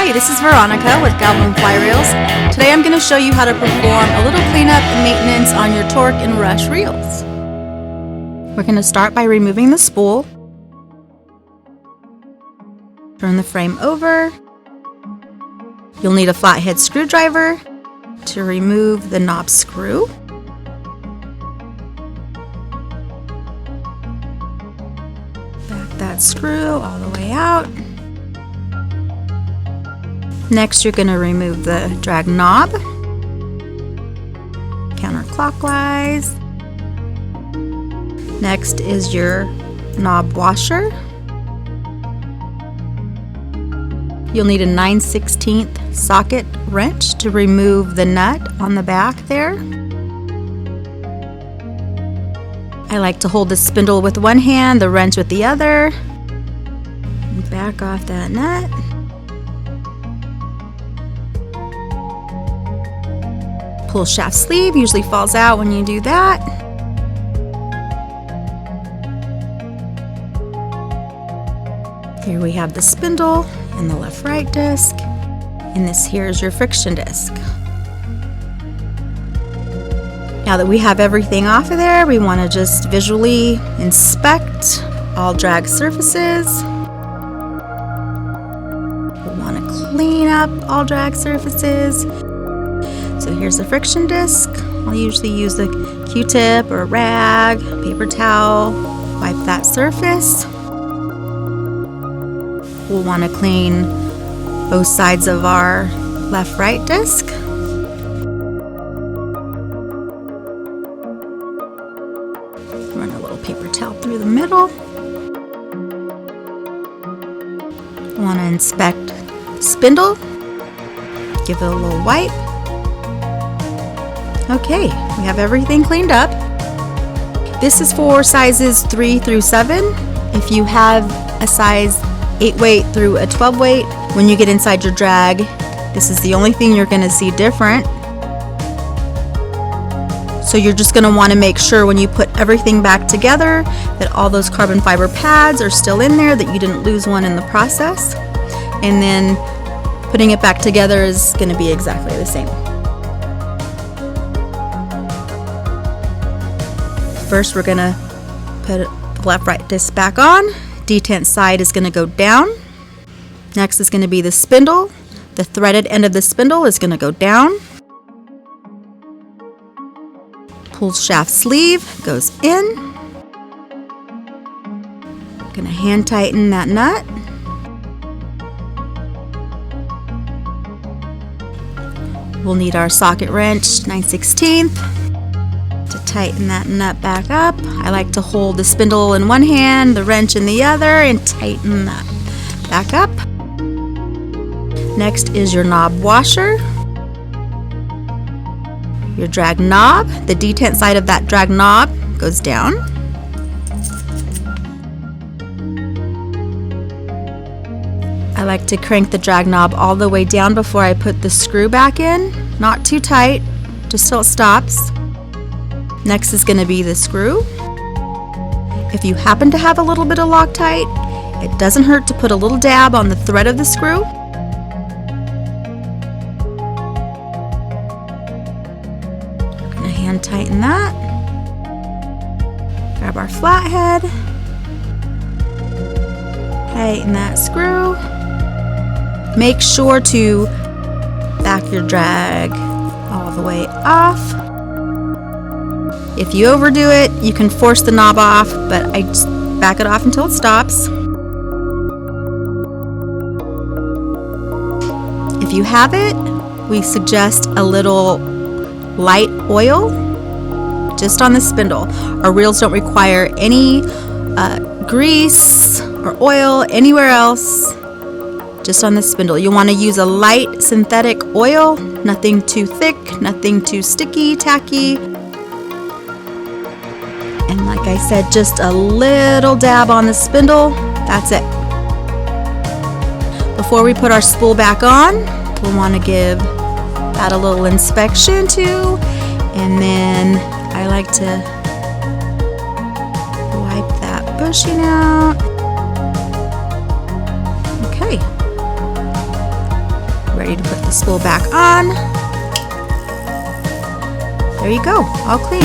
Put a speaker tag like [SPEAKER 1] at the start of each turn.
[SPEAKER 1] Hi, this is Veronica with Goblin Fly Reels. Today I'm going to show you how to perform a little cleanup and maintenance on your Torque and Rush reels. We're going to start by removing the spool. Turn the frame over. You'll need a flathead screwdriver to remove the knob screw. Back that screw all the way out. Next, you're going to remove the drag knob counterclockwise. Next is your knob washer. You'll need a 9/16 socket wrench to remove the nut on the back there. I like to hold the spindle with one hand, the wrench with the other. And back off that nut. Pull shaft sleeve, usually falls out when you do that. Here we have the spindle and the left-right disc, and this here is your friction disc. Now that we have everything off of there, we want to just visually inspect all drag surfaces. We want to clean up all drag surfaces. So here's the friction disc. I'll usually use a Q-tip or a rag, paper towel, wipe that surface. We'll want to clean both sides of our left-right disc. Run a little paper towel through the middle. We want to inspect the spindle. Give it a little wipe. Okay, we have everything cleaned up. This is for sizes 3 through 7. If you have a size 8 weight through a 12 weight, when you get inside your drag, this is the only thing you're going to see different. So you're just going to want to make sure when you put everything back together that all those carbon fiber pads are still in there, that you didn't lose one in the process. And then putting it back together is going to be exactly the same. First, we're going to put the left-right disc back on. Detent side is going to go down. Next is going to be the spindle. The threaded end of the spindle is going to go down. Pull shaft sleeve, goes in. Going to hand tighten that nut. We'll need our socket wrench, 9/16. to tighten that nut back up. I like to hold the spindle in one hand, the wrench in the other, and tighten that back up. Next is your knob washer. Your drag knob. The detent side of that drag knob goes down. I like to crank the drag knob all the way down before I put the screw back in. Not too tight, just till it stops. Next is going to be the screw. If you happen to have a little bit of Loctite, it doesn't hurt to put a little dab on the thread of the screw. We're going to hand tighten that. Grab our flathead. Tighten that screw. Make sure to back your drag all the way off. If you overdo it, you can force the knob off, but I just back it off until it stops. If you have it, we suggest a little light oil just on the spindle. Our reels don't require any grease or oil anywhere else, just on the spindle. You want to use a light synthetic oil, nothing too thick, nothing too sticky, tacky. And like I said, just a little dab on the spindle, that's it. Before we put our spool back on, we'll want to give that a little inspection too. And then I like to wipe that bushing out. Okay. the spool back on. There you go, all clean.